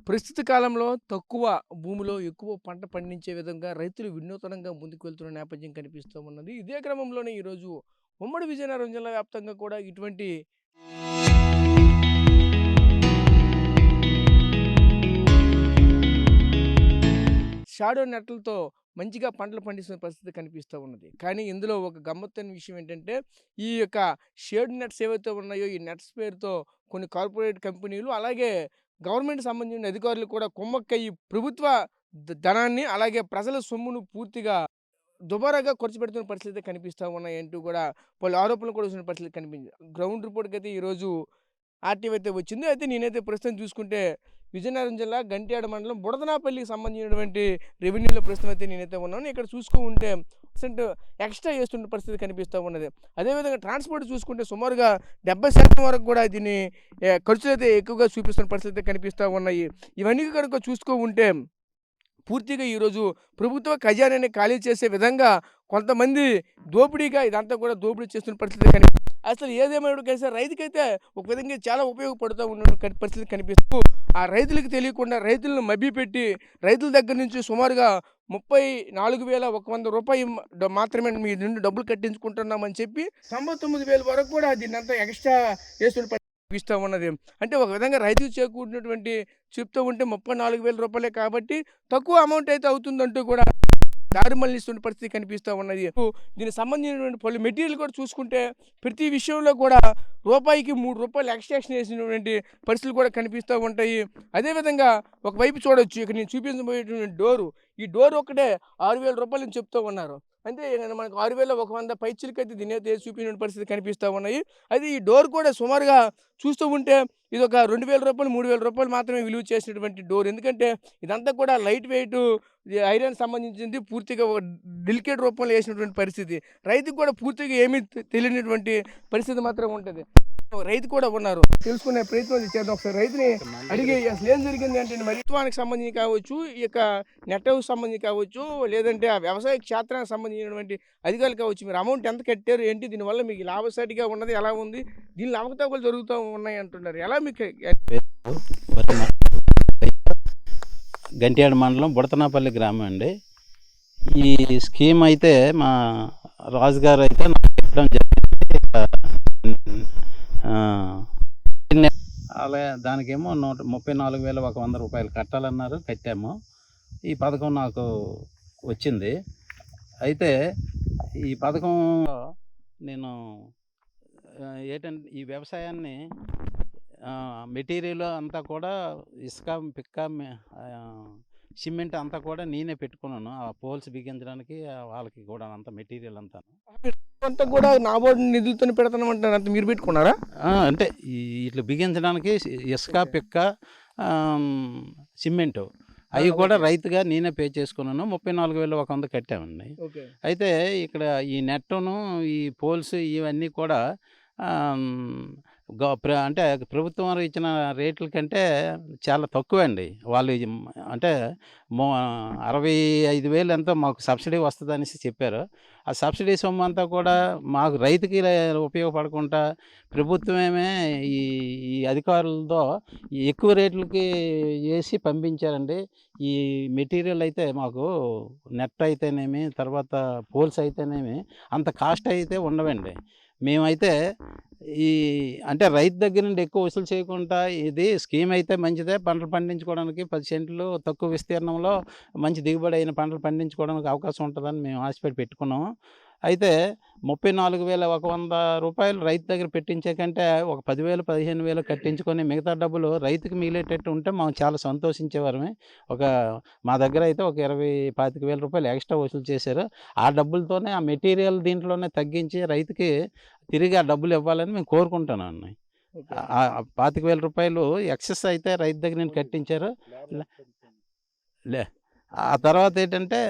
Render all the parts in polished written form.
ప్రస్తుత కాలంలో తక్కువ భూమిలో ఎక్కువ పంట పండించే విధంగా రైతులు వినూతనంగా ముందుకు వెళ్తున్న నేపథ్యం కనిపిస్తూ ఉన్నది. ఇదే క్రమంలోనే ఈరోజు ఉమ్మడి విజయనగరం జిల్లా వ్యాప్తంగా కూడా ఇటువంటి షాడో నెట్‌లతో మంచిగా పంటలు పండిస్తున్న పరిస్థితి కనిపిస్తూ ఉన్నది. కానీ ఇందులో ఒక గమ్మత్తైన విషయం ఏంటంటే, ఈ యొక్క షేడ్ నెట్స్ ఏవైతే ఉన్నాయో, ఈ నెట్స్ పేరుతో కొన్ని కార్పొరేట్ కంపెనీలు, అలాగే గవర్నమెంట్‌కి సంబంధించిన అధికారులు కూడా కుమ్మక్కయ్యి ప్రభుత్వ ధనాన్ని, అలాగే ప్రజల సొమ్మును పూర్తిగా దుబారాగా ఖర్చు పెడుతున్న పరిస్థితి కనిపిస్తా ఉన్నాయంటూ కూడా పలు ఆరోపణలు కూడా వచ్చిన పరిస్థితి కనిపించింది. గ్రౌండ్ రిపోర్ట్‌కైతే ఈరోజు ఆర్‌టీవీ అయితే వచ్చింది. అయితే నేనైతే ప్రస్తుతం చూసుకుంటే విజయనగరం జిల్లా గంట్యాడ మండలం బుడదనాపల్లికి సంబంధించినటువంటి రెవెన్యూలో ప్రస్తుతం అయితే నేనైతే ఉన్నాను. ఇక్కడ చూసుకుంటే పర్సెంట్ ఎక్స్‌ట్రా చేస్తున్న పరిస్థితి కనిపిస్తా ఉన్నది. అదేవిధంగా ట్రాన్స్‌పోర్ట్ చూసుకుంటే సుమారుగా 70% వరకు కూడా దీన్ని ఖర్చులైతే ఎక్కువగా చూపిస్తున్న పరిస్థితి కనిపిస్తా ఉన్నాయి. ఇవన్నీ కనుక చూస్తూ ఉంటే పూర్తిగా ఈరోజు ప్రభుత్వ ఖజానాని ఖాళీ చేసే విధంగా కొంతమంది దోపిడీగా ఇదంతా కూడా దోపిడీ చేస్తున్న పరిస్థితి అసలు ఏదేమైనప్పటికీ సరే రైతుకైతే ఒక విధంగా చాలా ఉపయోగపడుతూ ఉన్న పరిస్థితి కనిపిస్తూ ఆ రైతులకు తెలియకుండా రైతులను మభ్యపెట్టి రైతుల దగ్గర నుంచి సుమారుగా రూ. 34,100 మాత్రమే మీ నుండి డబ్బులు కట్టించుకుంటున్నామని చెప్పి 99,000 వరకు కూడా దీన్నంతా ఎక్స్ట్రా చేస్తున్న ఇస్తా ఉన్నది. అంటే ఒక విధంగా రైతుకు చేకూరినటువంటి చెప్తూ ఉంటే రూ. 34,000 కాబట్టి తక్కువ అమౌంట్ అయితే అవుతుందంటూ కూడా దారి మళ్లిస్తున్న పరిస్థితి కనిపిస్తూ ఉన్నది. దీనికి సంబంధించినటువంటి పలు మెటీరియల్ కూడా చూసుకుంటే ప్రతి విషయంలో కూడా రూపాయికి రూ. 3 ఎక్స్‌ట్రాక్షన్ చేసినటువంటి పరిస్థితులు కూడా కనిపిస్తూ ఉంటాయి. అదేవిధంగా ఒకవైపు చూడొచ్చు, ఇక్కడ నేను చూపించబోయేటువంటి డోరు, ఈ డోర్ ఒక్కటే రూ. 6,000 అని చెప్తూ ఉన్నారు. అంటే మనకు 6,100 పైచిలకైతే దీనైతే చూపించిన పరిస్థితి కనిపిస్తూ ఉన్నాయి. అయితే ఈ డోర్ కూడా సుమారుగా చూస్తూ ఉంటే ఇది ఒక రూ. 2,000, రూ. 3,000 మాత్రమే విలువ చేసినటువంటి డోర్. ఎందుకంటే ఇదంతా కూడా లైట్ వెయిట్ ఐరన్ సంబంధించింది, పూర్తిగా ఒక డెలికేట్ రూపంలో వేసినటువంటి పరిస్థితి. రైతుకు కూడా పూర్తిగా ఏమీ తెలియనటువంటి పరిస్థితి మాత్రం ఉంటుంది. రైతు కూడా ఉన్నారు, తెలుసుకునే ప్రయత్నం చేద్దాం. ఒకసారి రైతుని అడిగి అసలు ఏం జరిగింది అంటే ప్రభుత్వానికి సంబంధించి కావచ్చు, ఈ యొక్క నెట్ హౌస్ సంబంధించి కావచ్చు, లేదంటే ఆ వ్యవసాయ క్షేత్రానికి సంబంధించినటువంటి అధికారులు కావచ్చు, మీరు అమౌంట్ ఎంత కట్టారు, ఏంటి, దీనివల్ల మీకు లాభసాటిగా ఉన్నది ఎలా ఉంది, దీనిలో అవకతవకలు జరుగుతూ ఉన్నాయి అంటున్నారు. ఎలా మీకు గంట్యాడ మండలం బుడతనాపల్లి గ్రామం అండి. ఈ స్కీమ్ అయితే మా రాజుగారు అయితే నాకు చెప్పడం జరిగింది. అలా దానికేమో 134,100 రూపాయలు కట్టాలన్నారు, కట్టాము. ఈ పథకం నాకు వచ్చింది. అయితే ఈ పథకంలో నేను ఏంటంటే ఈ వ్యవసాయాన్ని మెటీరియల్ అంతా కూడా ఇసుక, పిక్క, సిమెంట్ అంతా కూడా నేనే పెట్టుకున్నాను. ఆ పోల్స్ బిగించడానికి వాళ్ళకి కూడా అంత మెటీరియల్ అంతా అంతా కూడా నాబార్డు నిధులతో పెడతామంటారు, అంత మీరు పెట్టుకున్నారా? అంటే ఇట్లా బిగించడానికి ఇసుక, పిక్క, సిమెంటు అవి కూడా రైతుగా నేనే పే చేసుకున్నాను. 34,100 కట్టామండి. అయితే ఇక్కడ ఈ నెట్టును, ఈ పోల్స్ ఇవన్నీ కూడా అంటే ప్రభుత్వం వారు ఇచ్చిన రేట్ల కంటే చాలా తక్కువండి. వాళ్ళు అంటే 65,000 ఎంతో మాకు సబ్సిడీ వస్తుందనేసి చెప్పారు. ఆ సబ్సిడీ సొమ్ము అంతా కూడా మాకు రైతుకి ఉపయోగపడకుండా ప్రభుత్వమే ఈ ఈ అధికారులతో ఎక్కువ రేట్లకి వేసి పంపించారండి. ఈ మెటీరియల్ అయితే మాకు నెట్ అయితేనేమి, తర్వాత పోల్స్ అయితేనేమి అంత కాస్ట్ అయితే ఉండవండి. మేమైతే అంటే రైతు దగ్గర నుండి ఎక్కువ వసూలు చేయకుండా ఇది స్కీమ్ అయితే మంచిదే. పంటలు పండించుకోవడానికి 10 సెంట్లు తక్కువ విస్తీర్ణంలో మంచి దిగుబడి అయిన పంటలు పండించుకోవడానికి అవకాశం ఉంటుందని మేము ఆశపడి పెట్టుకున్నాము. అయితే రూ. 34,100 రైతు దగ్గర పెట్టించే కంటే ఒక 10,000, 15,000 కట్టించుకొని మిగతా డబ్బులు రైతుకి మిగిలేటట్టు ఉంటే మేము చాలా సంతోషించేవారమే. మా దగ్గర అయితే ఒక 20,000, 25,000 ఎక్స్ట్రా వసూలు చేశారు. ఆ డబ్బులతోనే ఆ మెటీరియల్ దీంట్లోనే తగ్గించి రైతుకి తిరిగి ఆ డబ్బులు ఇవ్వాలని మేము కోరుకుంటున్నామండి. ఆ రూ. 25,000 ఎక్సెస్ అయితే రైతు దగ్గర నుండి కట్టించారు. ఆ తర్వాత ఏంటంటే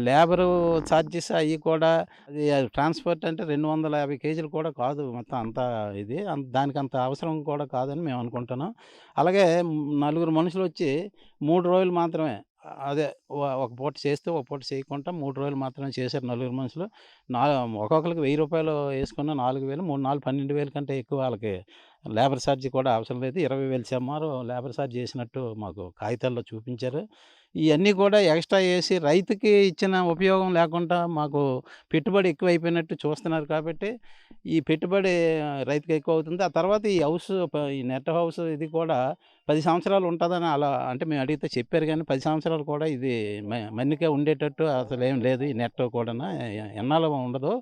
లేబరు ఛార్జెస్ అవి కూడా, అది ట్రాన్స్‌పోర్ట్ అంటే 250 కేజీలు కూడా కాదు మొత్తం అంతా. ఇది దానికి అంత అవసరం కూడా కాదని మేము అనుకుంటున్నాం. అలాగే నలుగురు మనుషులు వచ్చి 3 రోజులు మాత్రమే, అదే ఒక పూట చేస్తూ ఒక పూట చేయకుండా 3 రోజులు మాత్రమే చేశారు నలుగురు మనుషులు. ఒక్కొక్కరికి రూ. 1,000 వేసుకున్న 4,000, 3, 4, 12,000 కంటే ఎక్కువ వాళ్ళకి లేబర్ ఛార్జ్ కూడా అవసరం లేదు. 20,000 చెమ్మారు లేబర్ ఛార్జ్ చేసినట్టు మాకు కాగితాల్లో చూపించారు. ఇయన్నీ కూడా ఎక్స్‌ట్రా ఏసి రైతుకి ఇచ్చిన ఉపయోగం లేకుండా మాకు పెట్టుబడి ఎక్కువైపోయినట్టు చూస్తున్నారు కాబట్టి, ఈ పెట్టుబడి రైతుకి ఎక్కువవుతుంది. ఆ తర్వాత ఈ హౌస్ ఈ నెట్ హౌస్ ఇది కూడా 10 సంవత్సరాలు ఉంటదని అలా అంటే మేము అడిగితే చెప్పారు గానీ, 10 సంవత్సరాలు కూడా ఇది మన్నిక ఉండేటట్టు అసలేం లేదు. ఈ నెట్ కూడాను ఎన్నాళ్ళు ఉండదు.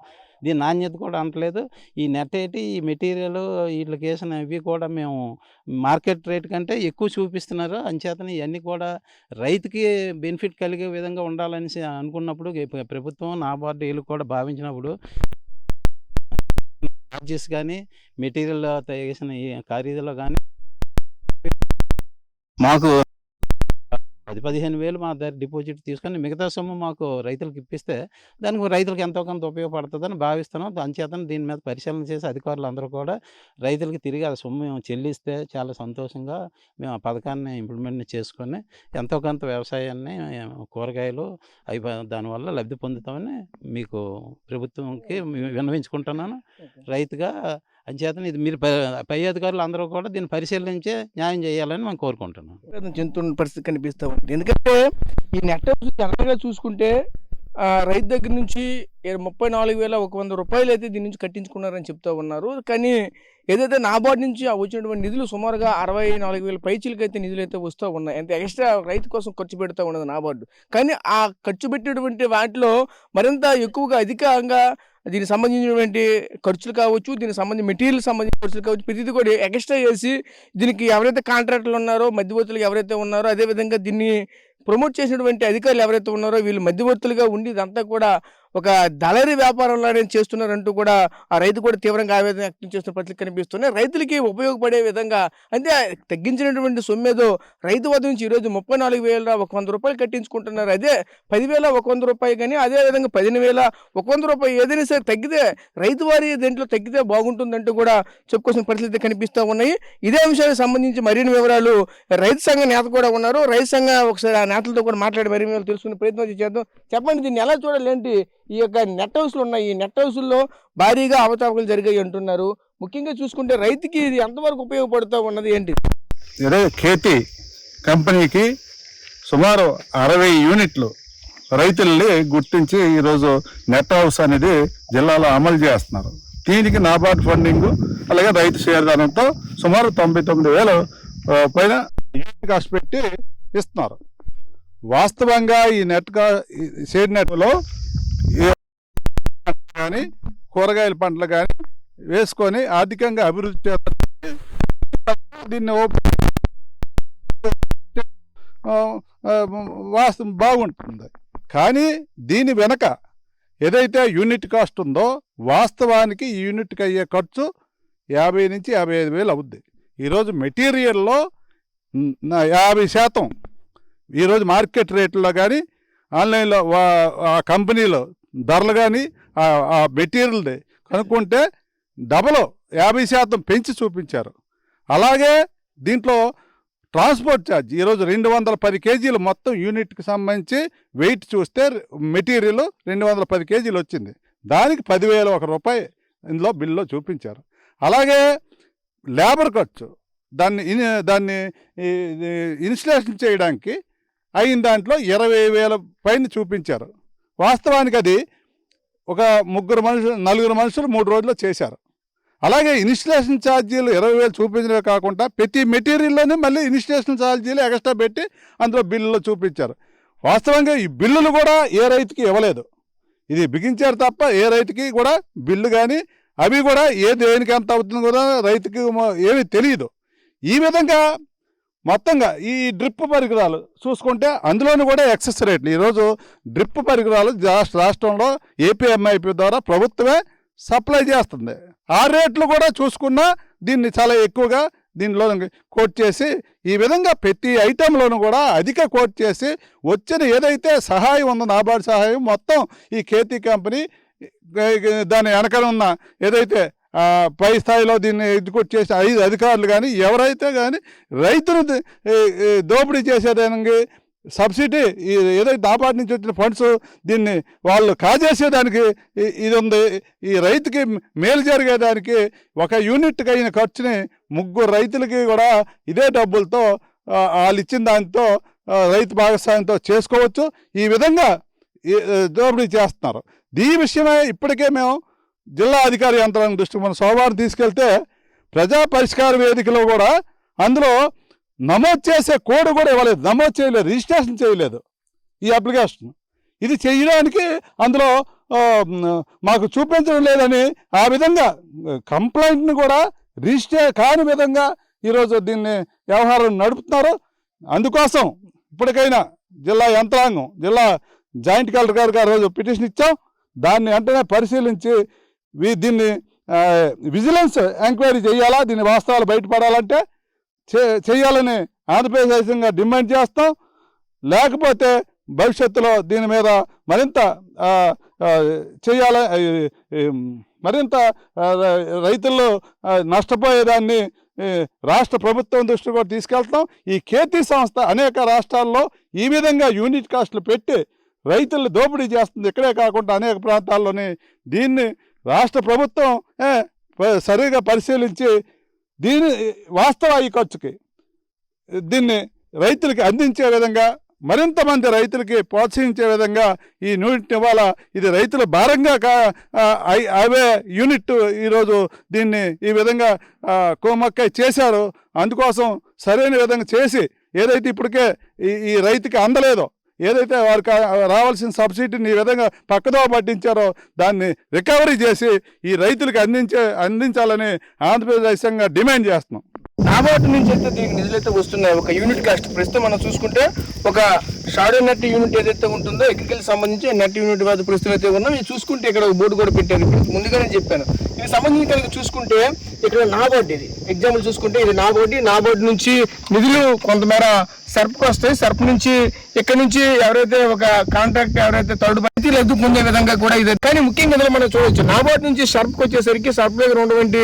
దీని నాణ్యత కూడా అంతలేదు. ఈ నెట్ ఏంటి, ఈ మెటీరియల్ ఈట్లకేసిన ఇవి కూడా మేము మార్కెట్ రేట్ కంటే ఎక్కువ చూపిస్తున్నారు. అంచేతనే ఇయన్నీ కూడా రైతుకి బెనిఫిట్ కలిగే విధంగా ఉండాలనేసి అనుకున్నప్పుడు ప్రభుత్వం, నాబార్డ్ వీళ్ళు కూడా భావించినప్పుడు చార్జెస్ గానీ, మెటీరియల్ తయారు ఈ ఖరీదులో గానీ మాకు 10,000-15,000 మా దగ్గర డిపాజిట్ తీసుకొని మిగతా సొమ్ము మాకు రైతులకు ఇప్పిస్తే దానికి రైతులకు ఎంతో కొంత ఉపయోగపడుతుందని భావిస్తున్నాం. అంచేతనే దీని మీద పరిశీలన చేసి అధికారులు అందరూ కూడా రైతులకి తిరిగి ఆ సొమ్ము చెల్లిస్తే చాలా సంతోషంగా మేము ఆ పథకాన్ని ఇంప్లిమెంట్ చేసుకొని ఎంతో కొంత వ్యవసాయాన్ని, కూరగాయలు అవి దానివల్ల లబ్ధి పొందుతామని మీకు ప్రభుత్వంకి విన్నవించుకుంటున్నాను రైతుగా. అంచేతనే ఇది మీరు పై అధికారులు అందరూ కూడా దీన్ని పరిశీలించి న్యాయం చేయాలని మేము కోరుకుంటున్నాం. చెందుతున్న పరిస్థితి కనిపిస్తూ ఉంది. ఎందుకంటే ఈ నెట్ హౌస్ జనరల్గా చూసుకుంటే రైతు దగ్గర నుంచి 34,100 రూపాయలు అయితే దీని నుంచి కట్టించుకున్నారని చెప్తూ ఉన్నారు. కానీ ఏదైతే నాబార్డ్ నుంచి వచ్చినటువంటి నిధులు సుమారుగా 64,000 పైచీలకి అయితే నిధులు అయితే వస్తూ ఉన్నాయి. అంటే ఎక్స్ట్రా రైతు కోసం ఖర్చు పెడుతూ ఉన్నది నాబార్డు. కానీ ఆ ఖర్చు పెట్టినటువంటి వాటిలో మరింత ఎక్కువగా అధికంగా దీనికి సంబంధించినటువంటి ఖర్చులు కావచ్చు, దీనికి సంబంధించి మెటీరియల్ సంబంధించిన ఖర్చులు కావచ్చు, ప్రతిదీ కూడా ఎక్స్ట్రా చేసి దీనికి ఎవరైతే కాంట్రాక్టర్లు ఉన్నారో, మధ్యవర్తులు ఎవరైతే ఉన్నారో, అదేవిధంగా దీన్ని ప్రమోట్ చేసినటువంటి అధికారులు ఎవరైతే ఉన్నారో వీళ్ళు మధ్యవర్తులుగా ఉండి ఇదంతా కూడా ఒక దళారీ వ్యాపారంలానే చేస్తున్నారంటూ కూడా ఆ రైతు కూడా తీవ్రంగా ఆవేదన వ్యక్తం చేస్తున్న పరిస్థితి కనిపిస్తున్నాయి. రైతులకి ఉపయోగపడే విధంగా అంటే తగ్గించినటువంటి సొమ్మేదో రైతు వద్ద నుంచి ఈరోజు 34,100 రూపాయలు కట్టించుకుంటున్నారు. అదే 10,100 రూపాయలు కానీ అదేవిధంగా 15,100 రూపాయలు ఏదైనా సరే తగ్గితే రైతు వారి దీంట్లో తగ్గితే బాగుంటుందంటూ కూడా చెప్పుకోవాల్సిన పరిస్థితి కనిపిస్తూ ఉన్నాయి. ఇదే అంశానికి సంబంధించి మరిన్ని వివరాలు రైతు సంఘ నేత కూడా ఉన్నారు. రైతు సంఘ ఒకసారి ఆ నేతలతో కూడా మాట్లాడి మరిన్ని వివరాలు తెలుసుకునే ప్రయత్నం చేద్దాం. చెప్పండి, దీన్ని ఎలా చూడాలేంటి? ఈ యొక్క నెట్ హౌస్లు ఉన్నాయి, ఈ నెట్ హౌస్ల్లో భారీగా అవతావకలు జరిగాయి అంటున్నారు. ముఖ్యంగా చూసుకుంటే రైతుకి ఇది ఎంతవరకు ఉపయోగపడుతూ ఉన్నది ఏంటి? ఖేతి కంపెనీకి సుమారు 60 యూనిట్లు రైతుల్ని గుర్తించి ఈరోజు నెట్ హౌస్ అనేది జిల్లాలో అమలు చేస్తున్నారు. దీనికి నాబార్డ్ ఫండింగ్ అలాగే రైతు షేర్దానంతో సుమారు 99,000 పైన యూనిట్ కాస్ట్ పెట్టి ఇస్తున్నారు. వాస్తవంగా ఈ షేడ్ నెట్లో కానీ కూరగాయల పంటలు కానీ వేసుకొని ఆర్థికంగా అభివృద్ధి చేస్తారు. దీన్ని బాగుంటుంది. కానీ దీని వెనక ఏదైతే యూనిట్ కాస్ట్ ఉందో వాస్తవానికి ఈ యూనిట్కి అయ్యే ఖర్చు 50,000 నుంచి 55,000 అవుద్ది. ఈరోజు మెటీరియల్లో 50% ఈరోజు మార్కెట్ రేట్లో కానీ ఆన్లైన్లో ఆ కంపెనీలో ధరలు కానీ ఆ మెటీరియల్ది కనుక్కుంటే 50% పెంచి చూపించారు. అలాగే దీంట్లో ట్రాన్స్పోర్ట్ ఛార్జ్ ఈరోజు 210 కేజీలు మొత్తం యూనిట్కి సంబంధించి వెయిట్ చూస్తే మెటీరియల్ 210 కేజీలు వచ్చింది. దానికి 10,001 రూపాయి ఇందులో బిల్లో చూపించారు. అలాగే లేబర్ ఖర్చు దాన్ని ఇన్స్టలేషన్ చేయడానికి అయిన దాంట్లో 20,000 పైన చూపించారు. వాస్తవానికి అది ఒక 4 మనుషులు 3 రోజుల్లో చేశారు. అలాగే ఇన్స్టలేషన్ ఛార్జీలు 20,000 చూపించడమే కాకుండా ప్రతి మెటీరియల్లోనే మళ్ళీ ఇన్స్టలేషన్ ఛార్జీలు ఎక్స్ట్రా పెట్టి అందులో బిల్లులో చూపించారు. వాస్తవంగా ఈ బిల్లులు కూడా ఏ రైతుకి ఇవ్వలేదు. ఇది బిగించారు తప్ప ఏ రైతుకి కూడా బిల్లు కానీ అవి కూడా దేనికి ఎంత అవుతుందో కూడా రైతుకి ఏమీ తెలియదు. ఈ విధంగా మొత్తంగా ఈ డ్రిప్ పరికరాలు చూసుకుంటే అందులోనూ కూడా ఎక్సెస్ రేట్లు ఈరోజు డ్రిప్ పరికరాలు రాష్ట్రంలో ఏపీఎంఐపీ ద్వారా ప్రభుత్వమే సప్లై చేస్తుంది. ఆ రేట్లు కూడా చూసుకున్నా దీన్ని చాలా ఎక్కువగా దీనిలో కోట్ చేసి ఈ విధంగా ప్రతి ఐటెంలోనూ కూడా అధిక కోట్ చేసి వచ్చిన ఏదైతే సహాయం ఉందో నాబార్డు సహాయం మొత్తం ఈ ఖేతి కంపెనీ దాని వెనకాల ఉన్న ఏదైతే పై స్థాయిలో దీన్ని ఎగ్జిక్యూట్ చేసిన 5 అధికారులు కానీ ఎవరైతే కానీ రైతును దోపిడీ చేసేదానికి సబ్సిడీ ఏదైతే నాబార్డు నుంచి వచ్చిన ఫండ్స్ దీన్ని వాళ్ళు కాజేసేదానికి ఇది ఉంది. ఈ రైతుకి మేలు జరిగేదానికి ఒక యూనిట్కి అయిన ఖర్చుని 3 రైతులకి కూడా ఇదే డబ్బులతో వాళ్ళు ఇచ్చిన దాంతో రైతు భాగస్వామ్యంతో చేసుకోవచ్చు. ఈ విధంగా దోపిడీ చేస్తున్నారు. ఈ విషయమే ఇప్పటికే మేము జిల్లా అధికారి యంత్రాంగం దృష్టికి మనం సోమవారం తీసుకెళ్తే ప్రజా పరిష్కార వేదికలో కూడా అందులో నమోదు చేసే కోడ్ కూడా ఇవ్వలేదు, నమోదు చేయలేదు, రిజిస్ట్రేషన్ చేయలేదు ఈ అప్లికేషన్. ఇది చేయడానికి అందులో మాకు చూపించడం లేదని ఆ విధంగా కంప్లైంట్ని కూడా రిజిస్టర్ కాని విధంగా ఈరోజు దీన్ని వ్యవహారం నడుపుతున్నారు. అందుకోసం ఇప్పటికైనా జిల్లా యంత్రాంగం, జిల్లా జాయింట్ కలెక్టర్ గారికి ఆ రోజు పిటిషన్ ఇచ్చాం. దాన్ని వెంటనే పరిశీలించి దీన్ని విజిలెన్స్ ఎంక్వైరీ చేయాలా, దీని వాస్తవాలు బయటపడాలంటే చేయాలని ఆంధ్రప్రదేశ్ దేశంగా డిమాండ్ చేస్తాం. లేకపోతే భవిష్యత్తులో దీని మీద మరింత చేయాలి, మరింత రైతుల్లో నష్టపోయేదాన్ని రాష్ట్ర ప్రభుత్వం దృష్టి కూడా తీసుకెళ్తాం. ఈ ఖేతీ సంస్థ అనేక రాష్ట్రాల్లో ఈ విధంగా యూనిట్ కాస్టులు పెట్టి రైతులను దోపిడీ చేస్తుంది. ఇక్కడే కాకుండా అనేక ప్రాంతాల్లోని దీన్ని రాష్ట్ర ప్రభుత్వం సరిగా పరిశీలించి దీని వాస్తవ ఈ ఖర్చుకి దీన్ని రైతులకి అందించే విధంగా, మరింత మంది రైతులకి ప్రోత్సహించే విధంగా ఈ యూనిట్ ఇవ్వాలా. ఇది రైతుల భారంగా అవే యూనిట్ ఈరోజు దీన్ని ఈ విధంగా కోమక్కై చేశారు. అందుకోసం సరైన విధంగా చేసి ఏదైతే ఇప్పటికే ఈ రైతుకి అందలేదో, ఏదైతే వారికి రావాల్సిన సబ్సిడీని ఈ విధంగా పక్కదో పట్టించారో దాన్ని రికవరీ చేసి ఈ రైతులకు అందించాలని ఆంధ్రప్రదేశ్ దేశంగా డిమాండ్ చేస్తున్నాం. నాబార్డు నుంచి అయితే దీనికి నిధులైతే వస్తున్నాయి. ఒక యూనిట్ కాస్ట్ ప్రస్తుతం మనం చూసుకుంటే ఒక షాడో నెట్ యూనిట్ ఏదైతే ఉంటుందో అగ్రికల్చర్ సంబంధించి నెట్ యూనిట్ వద్ద ప్రస్తుతం అయితే ఉన్నాం. ఇది చూసుకుంటే ఇక్కడ ఒక బోర్డు కూడా పెట్టారు, ముందుగానే చెప్పాను. ఇది సంబంధించి కనుక చూసుకుంటే ఇక్కడ నాబార్డు, ఇది ఎగ్జాంపుల్ చూసుకుంటే ఇది నాబార్డు నుంచి నిధులు కొంతమేర సర్ప్కి వస్తాయి. సర్ప్ నుంచి ఇక్కడ నుంచి ఎవరైతే ఒక కాంట్రాక్ట్ ఎవరైతే థర్డ్ పార్టీ లబ్ధి పొందే విధంగా కూడా ఇది. కానీ ముఖ్యంగా ఇందులో మనం చూడవచ్చు నాబార్డు నుంచి సర్ప్కి వచ్చేసరికి సర్ప్ దగ్గర ఉన్నటువంటి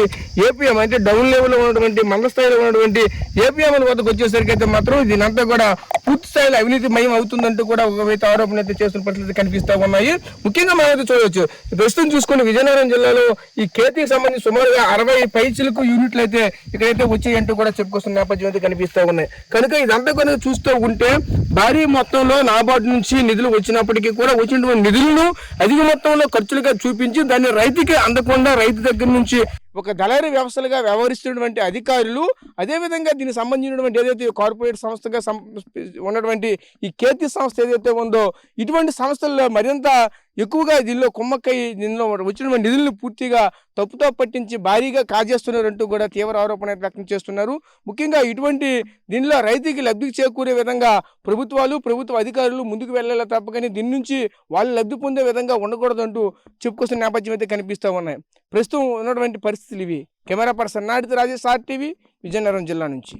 ఏపీఎం అంటే డౌన్ లెవెల్లో ఉన్నటువంటి మండల స్థాయిలో ఉన్నటువంటి ఏపీఎంల వద్దకు వచ్చేసరికి అయితే మాత్రం దీనంతా కూడా పూర్తి స్థాయిలో అవినీతి మయం అవుతుందంటూ కూడా ఒకవైతే ఆరోపణ అయితే చేస్తున్న పరిస్థితి కనిపిస్తూ ఉన్నాయి. ముఖ్యంగా మనం అయితే చూడవచ్చు ప్రస్తుతం చూసుకుని విజయనగరం జిల్లాలో ఈ ఖేతీకి సంబంధించి సుమారుగా 60 పైచిలకు యూనిట్లు అయితే ఇక్కడైతే వచ్చాయంటూ కూడా చెప్పుకొస్తున్న నేపథ్యం అయితే కనిపిస్తూ ఉన్నాయి. కనుక ఇదంతా కూడా చూస్తూ ఉంటే భారీ మొత్తంలో నాబార్డు నుంచి నిధులు వచ్చినప్పటికీ కూడా వచ్చినటువంటి నిధులను అధిక మొత్తంలో ఖర్చులుగా చూపించి దాన్ని రైతుకి అందకుండా రైతు దగ్గర నుంచి ఒక దళారీ వ్యవస్థలుగా వ్యవహరిస్తున్నటువంటి అధికారులు, అదేవిధంగా దీనికి సంబంధించినటువంటి ఏదైతే కార్పొరేట్ సంస్థగా ఉన్నటువంటి ఈ ఖేతీ సంస్థ ఏదైతే ఉందో ఇటువంటి సంస్థల్లో మరింత ఎక్కువగా దీనిలో కుమ్మక్కై దీనిలో వచ్చినటువంటి నిధులను పూర్తిగా తప్పుతో పట్టించి భారీగా కాజేస్తున్నారంటూ కూడా తీవ్ర ఆరోపణ వ్యక్తం చేస్తున్నారు. ముఖ్యంగా ఇటువంటి దీనిలో రైతుకి లబ్ధి చేకూరే విధంగా ప్రభుత్వ అధికారులు ముందుకు వెళ్ళాలి తప్ప కానీ దీని నుంచి వాళ్ళు లబ్ధి పొందే విధంగా ఉండకూడదంటూ చెప్పుకొస్తున్న నేపథ్యం అయితే కనిపిస్తూ ఉన్నాయి. ప్రస్తుతం ఉన్నటువంటి పరిస్థితులు ఇవి. కెమెరా పర్సన్ నాడితో రాజేష్, RTV, విజయనగరం జిల్లా నుంచి.